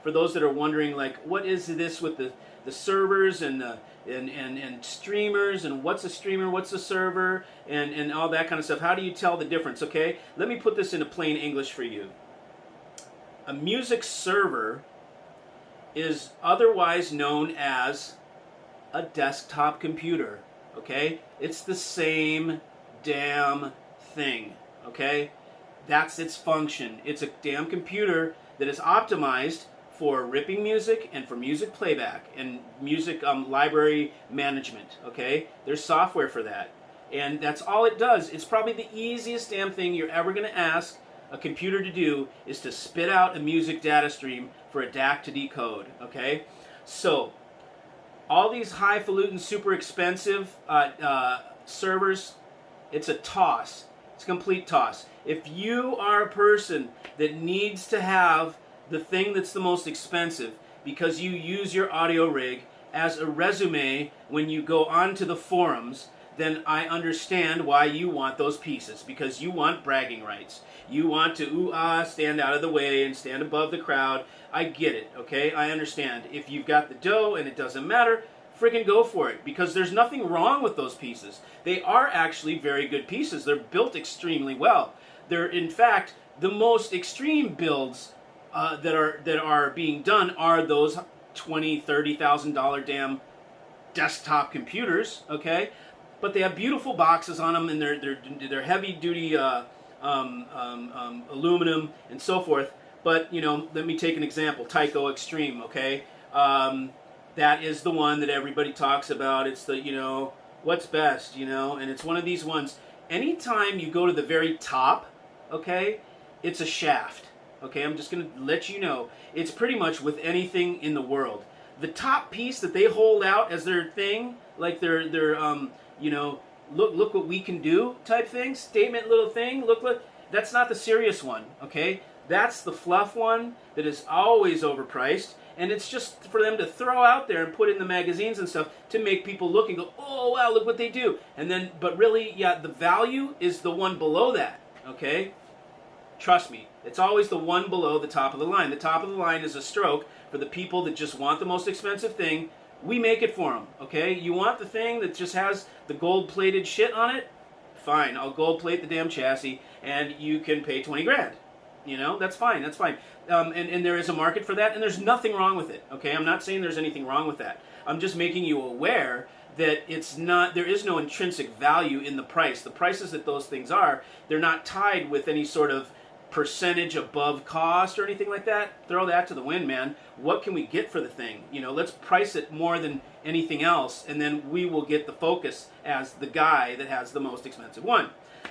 for those that are wondering, like, what is this with the servers and the and streamers, and what's a streamer, what's a server, and all that kind of stuff. How do you tell the difference? Okay, let me put this into plain English for you. A music server is otherwise known as a desktop computer. Okay, it's the same damn thing. Okay, that's its function. It's a damn computer that is optimized for ripping music and for music playback and music library management. Okay, there's software for that, and that's all it does. It's probably the easiest damn thing you're ever going to ask a computer to do, is to spit out a music data stream for a DAC to decode. Okay, so all these highfalutin, super expensive servers, it's a toss. It's a complete toss. If you are a person that needs to have the thing that's the most expensive because you use your audio rig as a resume when you go onto the forums, then I understand why you want those pieces, because you want bragging rights. You want to ooh-ah, stand out of the way and stand above the crowd. I get it, okay? I understand. If you've got the dough and it doesn't matter, friggin' go for it, because there's nothing wrong with those pieces. They are actually very good pieces. They're built extremely well. They're, in fact, the most extreme builds that are being done are those $20,000, $30,000 damn desktop computers, okay? But they have beautiful boxes on them, and they're heavy duty aluminum and so forth. But, you know, let me take an example. Tyco Extreme, okay? That is the one that everybody talks about. It's the, you know, what's best, you know? And it's one of these ones. Anytime you go to the very top, okay, it's a shaft. Okay, I'm just going to let you know. It's pretty much with anything in the world. The top piece that they hold out as their thing, like their you know, look what we can do type thing, statement little thing, look, that's not the serious one, okay? That's the fluff one that is always overpriced, and it's just for them to throw out there and put in the magazines and stuff to make people look and go, oh wow, look what they do. And then, but really, yeah, the value is the one below that, okay? Trust me, it's always the one below the top of the line. The top of the line is a stroke for the people that just want the most expensive thing. We make it for them, okay? You want the thing that just has the gold-plated shit on it? Fine, I'll gold-plate the damn chassis, and you can pay 20 grand. You know, that's fine, that's fine. And there is a market for that, and there's nothing wrong with it, okay? I'm not saying there's anything wrong with that. I'm just making you aware that it's not, there is no intrinsic value in the price. The prices that those things are, they're not tied with any sort of percentage above cost or anything like that. Throw that to the wind, man. What can we get for the thing? You know, let's price it more than anything else, and then we will get the focus as the guy that has the most expensive one.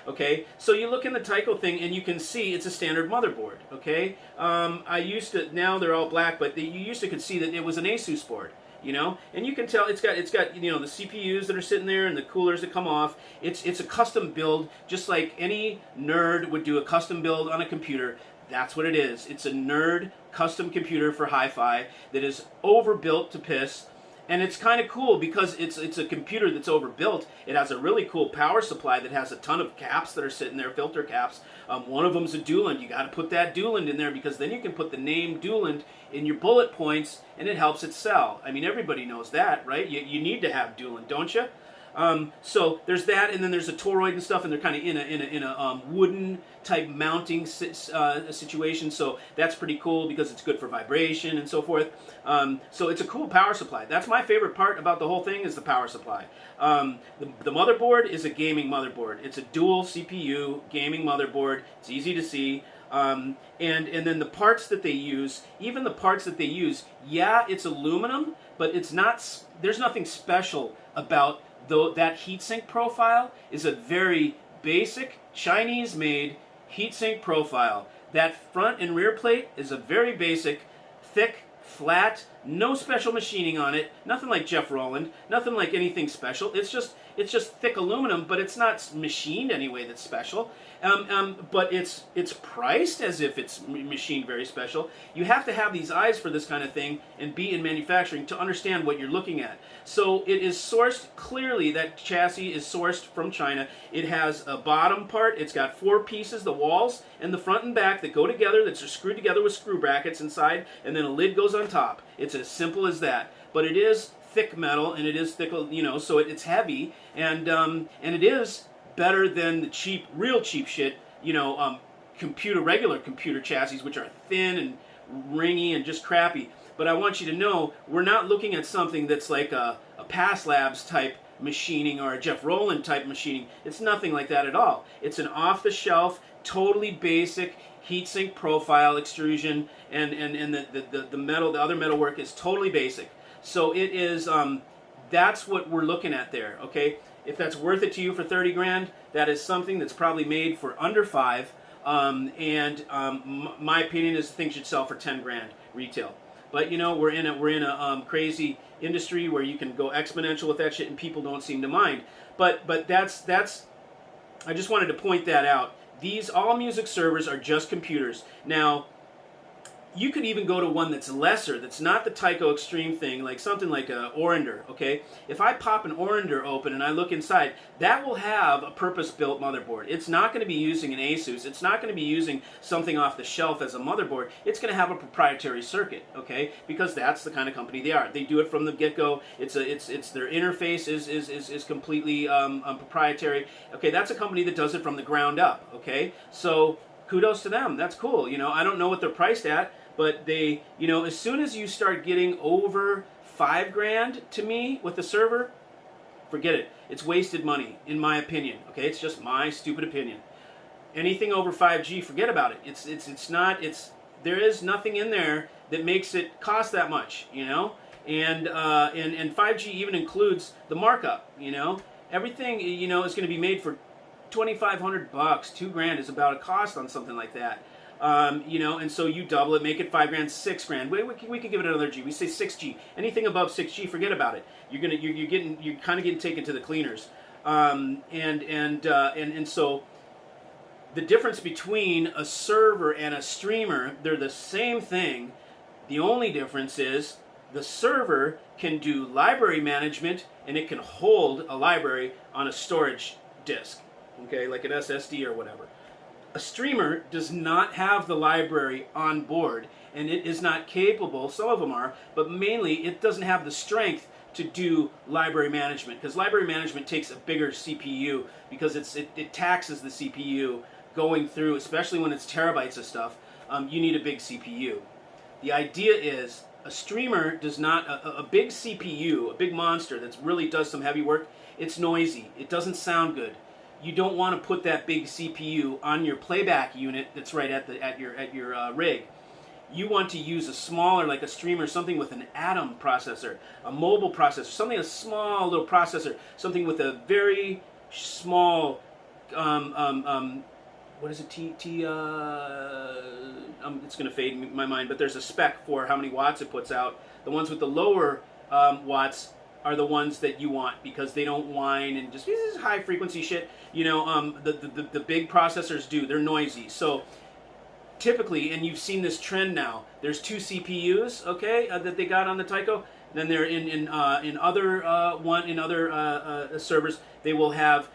Okay, so you look in the Tyco thing and you can see it's a standard motherboard. Okay, I used to, now they're all black, but you used to could see that it was an Asus board. You know, and you can tell it's got you know, the CPUs that are sitting there and the coolers that come off. It's a custom build, just like any nerd would do a custom build on a computer. That's what it is. It's a nerd custom computer for hi-fi that is overbuilt to piss. And it's kind of cool because it's a computer that's overbuilt. It has a really cool power supply that has a ton of caps that are sitting there, filter caps. One of them's a Dooland. You got to put that Dooland in there because then you can put the name Dooland in your bullet points and it helps it sell. I mean, everybody knows that, right? You need to have Dooland, don't you? So there's that, and then there's a toroid and stuff, and they're kind of in a wooden type mounting situation. So that's pretty cool because it's good for vibration and so forth. So it's a cool power supply. That's my favorite part about the whole thing is the power supply. The motherboard is a gaming motherboard. It's a dual CPU gaming motherboard. It's easy to see. And then the parts that they use, even the parts that they use, yeah, it's aluminum, but it's not. There's nothing special about. Though that heatsink profile is a very basic Chinese-made heatsink profile. That front and rear plate is a very basic, thick, flat No special machining on it. Nothing like Jeff Rowland. Nothing like anything special. It's just thick aluminum, but it's not machined anyway that's special. But it's priced as if it's machined very special. You have to have these eyes for this kind of thing and be in manufacturing to understand what you're looking at. So it is sourced, clearly that chassis is sourced from China. It has a bottom part. It's got 4 pieces, the walls and the front and back that go together, that's screwed together with screw brackets inside, and then a lid goes on top. It's as simple as that. But it is thick metal, and it is thick, so it's heavy, and it is better than the cheap, real cheap shit, regular computer chassis, which are thin and ringy and just crappy. But I want you to know, we're not looking at something that's like a Pass Labs type machining or a Jeff Rowland type machining. It's nothing like that at all. It's an off-the-shelf, totally basic heatsink profile extrusion, and the metal, the other metal work is totally basic. So it is, that's what we're looking at there, okay? If that's worth it to you for 30 grand, that is something that's probably made for under 5, my opinion is things should sell for 10 grand retail. But we're in a crazy industry where you can go exponential with that shit, and people don't seem to mind. But that's I just wanted to point that out. These all music servers are just computers. Now, you could even go to one that's lesser, that's not the Tyco Extreme thing, like something like a Orinder, okay? If I pop an Orinder open and I look inside, that will have a purpose-built motherboard. It's not going to be using an Asus. It's not going to be using something off the shelf as a motherboard. It's going to have a proprietary circuit, okay? Because that's the kind of company they are. They do it from the get-go. It's their interface is completely proprietary. Okay, that's a company that does it from the ground up, okay? So kudos to them. That's cool. I don't know what they're priced at, but they, as soon as you start getting over 5 grand to me with the server, forget it. It's wasted money, in my opinion. Okay, it's just my stupid opinion. Anything over 5G, forget about it. There is nothing in there that makes it cost that much, and 5G even includes the markup, Everything, is going to be made for $2,500, $2 grand is about a cost on something like that. And so you double it, make it 5 grand, 6 grand. We could give it another G. We say 6G. Anything above 6G, forget about it. You're kind of getting taken to the cleaners. And so the difference between a server and a streamer, they're the same thing. The only difference is the server can do library management, and it can hold a library on a storage disk, okay, like an SSD or whatever. A streamer does not have the library on board, and it is not capable, some of them are, but mainly it doesn't have the strength to do library management, because library management takes a bigger CPU, because it taxes the CPU going through, especially when it's terabytes of stuff. You need a big CPU. The idea is a streamer does not, a big CPU, a big monster that really does some heavy work, it's noisy, it doesn't sound good. You don't want to put that big CPU on your playback unit that's right at your rig. You want to use a smaller, like a streamer, something with an Atom processor, a mobile processor, something, a small little processor, something with a very small, what is it, it's going to fade in my mind, but there's a spec for how many watts it puts out. The ones with the lower watts are the ones that you want, because they don't whine and just, this is high frequency shit. The big processors do. They're noisy. So typically, and you've seen this trend now, there's 2 CPUs, okay, that they got on the Tyco. Then they're in other servers, they will have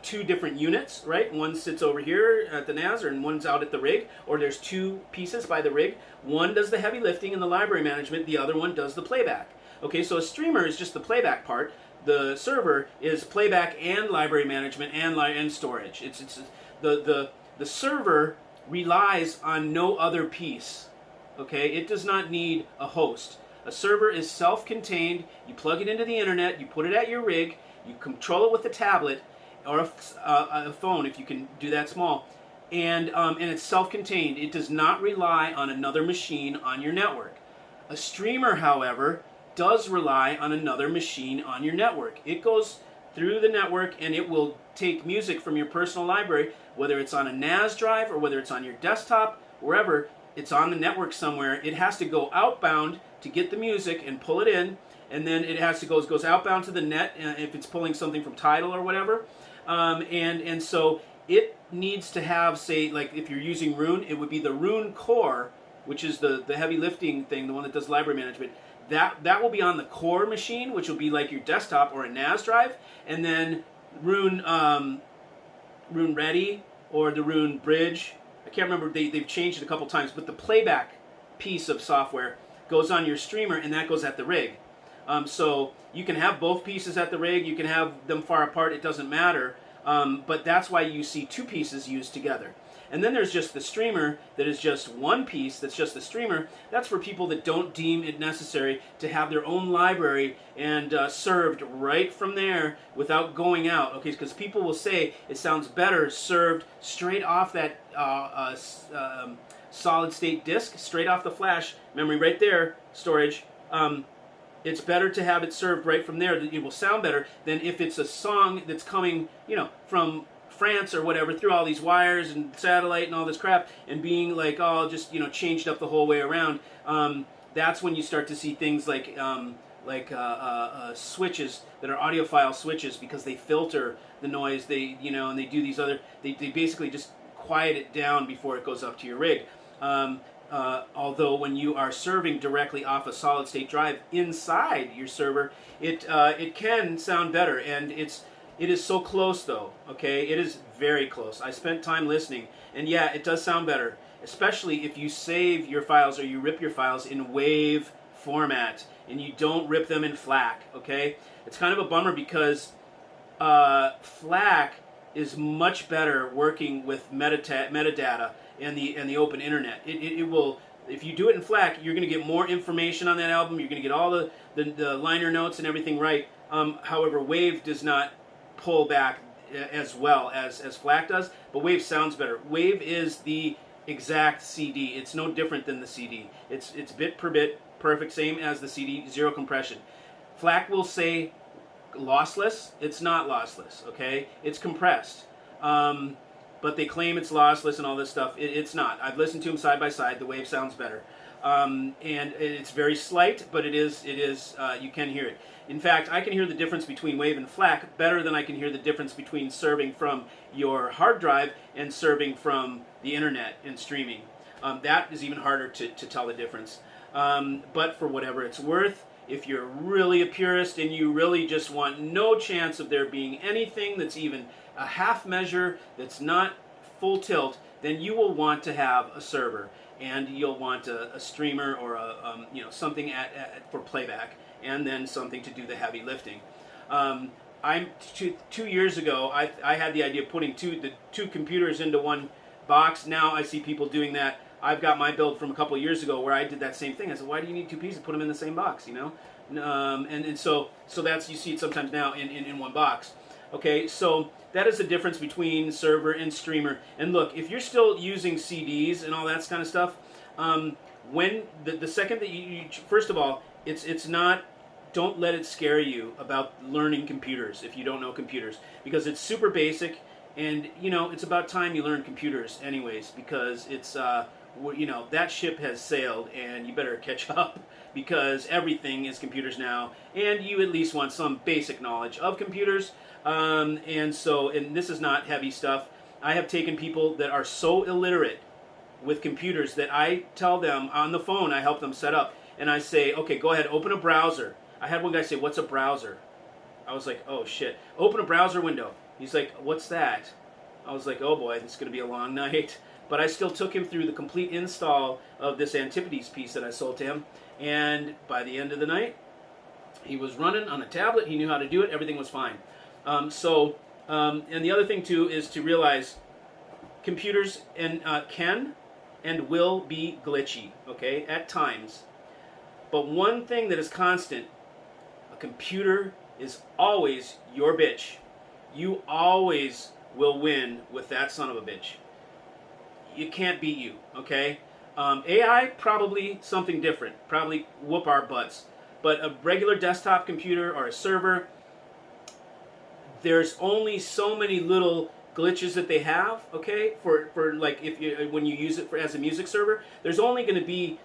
2 different units, right? One sits over here at the NAS, and one's out at the rig, or there's 2 pieces by the rig. One does the heavy lifting and the library management. The other one does the playback. Okay, so a streamer is just the playback part. The server is playback and library management and storage. The server relies on no other piece. Okay, it does not need a host. A server is self-contained. You plug it into the internet, you put it at your rig, you control it with a tablet or a phone if you can do that small, and it's self-contained. It does not rely on another machine on your network. A streamer, however, does rely on another machine on your network. It goes through the network, and it will take music from your personal library, whether it's on a NAS drive or whether it's on your desktop, wherever. it's on the network somewhere. It has to go outbound to get the music and pull it in, and then it has to goes outbound to the net if it's pulling something from Tidal or whatever, and so it needs to have, say, like if you're using Rune, it would be the Rune core, which is the heavy lifting thing, the one that does library management. That will be on the core machine, which will be like your desktop or a NAS drive, and then Rune Rune Ready or the Rune Bridge. I can't remember, they've changed it a couple times, but the playback piece of software goes on your streamer, and that goes at the rig. So you can have both pieces at the rig, you can have them far apart, it doesn't matter, but that's why you see two pieces used together. And then there's just the streamer that is just one piece, that's just the streamer. That's for people that don't deem it necessary to have their own library and served right from there without going out. Okay, because people will say it sounds better served straight off that solid state disk, straight off the flash memory right there, storage. It's better to have it served right from there. It will sound better than if it's a song that's coming, from France or whatever, through all these wires and satellite and all this crap, and being like, oh, just changed up the whole way around. That's when you start to see things like switches that are audiophile switches, because they filter the noise. And they do these other. They basically just quiet it down before it goes up to your rig. Although when you are serving directly off a solid state drive inside your server, it can sound better, and it is so close though, okay? It is very close. I spent time listening, and yeah, it does sound better, especially if you save your files or you rip your files in WAV format, and you don't rip them in FLAC, okay? It's kind of a bummer because FLAC is much better working with metadata and the open internet. It will, if you do it in FLAC, you're going to get more information on that album, you're going to get all the liner notes and everything right. However, WAV does not pull back as well as FLAC does, but WAV sounds better. WAV is the exact CD. It's no different than the CD. It's bit per bit, perfect, same as the CD, zero compression. FLAC will say lossless. It's not lossless, okay? It's compressed. But they claim it's lossless and all this stuff. It's not. I've listened to them side by side. The WAV sounds better. And it's very slight, but it is. You can hear it. In fact, I can hear the difference between WAV and FLAC better than I can hear the difference between serving from your hard drive and serving from the internet and streaming. That is even harder to tell the difference. But for whatever it's worth, if you're really a purist and you really just want no chance of there being anything that's even a half measure, that's not full tilt, then you will want to have a server, and you'll want a streamer or something for playback, and then something to do the heavy lifting. Two years ago, I had the idea of putting the two computers into one box. Now I see people doing that. I've got my build from a couple of years ago where I did that same thing. I said, why do you need two pieces? Put them in the same box, And so that's, you see it sometimes now in one box. Okay, so that is the difference between server and streamer. And look, if you're still using CDs and all that kind of stuff, when the second that you first of all, it's not, don't let it scare you about learning computers if you don't know computers, because it's super basic, and it's about time you learn computers anyways, because it's that ship has sailed, and you better catch up, because everything is computers now, and you at least want some basic knowledge of computers. And this is not heavy stuff. I have taken people that are so illiterate with computers that I tell them on the phone, I help them set up, and I say, okay, go ahead, open a browser. I had one guy say, what's a browser? I was like, oh shit, open a browser window. He's like, what's that? I was like, oh boy, this is going to be a long night. But I still took him through the complete install of this Antipodes piece that I sold to him, and by the end of the night, he was running on a tablet, he knew how to do it, everything was fine. And the other thing too is to realize computers can and will be glitchy, okay, at times. But one thing that is constant, a computer is always your bitch. You always will win with that son of a bitch. You can't beat you, okay? AI, probably something different, probably whoop our butts. But a regular desktop computer or a server, there's only so many little glitches that they have, okay, for like if you when you use it for as a music server, there's only going to be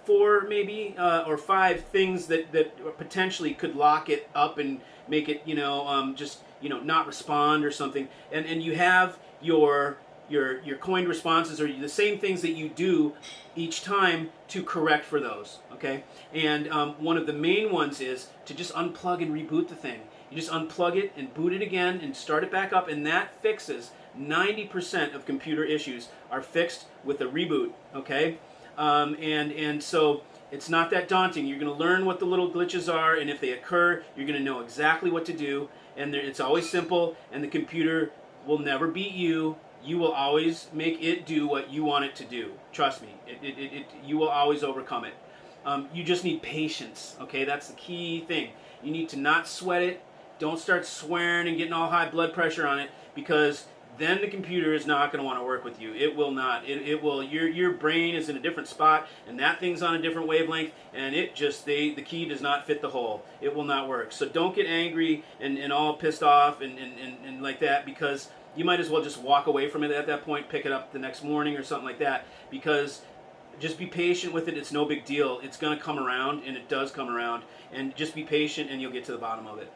four maybe or five things that potentially could lock it up and make it just not respond or something, and you have your coined responses or the same things that you do each time to correct for those, okay? And one of the main ones is to just unplug and reboot the thing. You just unplug it and boot it again and start it back up, and that fixes 90% of computer issues are fixed with a reboot, okay? And so it's not that daunting. You're going to learn what the little glitches are, and if they occur, you're going to know exactly what to do, and it's always simple, and the computer will never beat you. You will always make it do what you want it to do. Trust me, you will always overcome it. You just need patience, okay? That's the key thing. You need to not sweat it. Don't start swearing and getting all high blood pressure on it, because then the computer is not going to want to work with you. It will not. It will. Your brain is in a different spot, and that thing's on a different wavelength, and the key does not fit the hole. It will not work. So don't get angry and all pissed off and like that, because you might as well just walk away from it at that point, pick it up the next morning or something like that, because just be patient with it. It's no big deal. It's going to come around, and it does come around, and just be patient and you'll get to the bottom of it.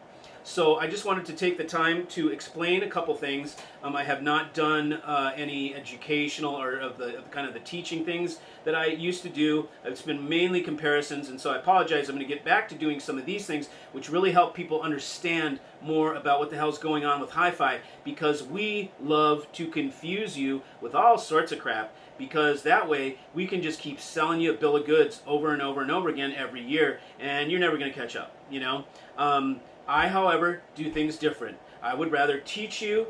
So I just wanted to take the time to explain a couple things. I have not done any educational or of the kind of the teaching things that I used to do. It's been mainly comparisons, and so I apologize. I'm going to get back to doing some of these things, which really help people understand more about what the hell's going on with hi-fi, because we love to confuse you with all sorts of crap, because that way we can just keep selling you a bill of goods over and over and over again every year, and you're never going to catch up, I, however, do things different. I would rather teach you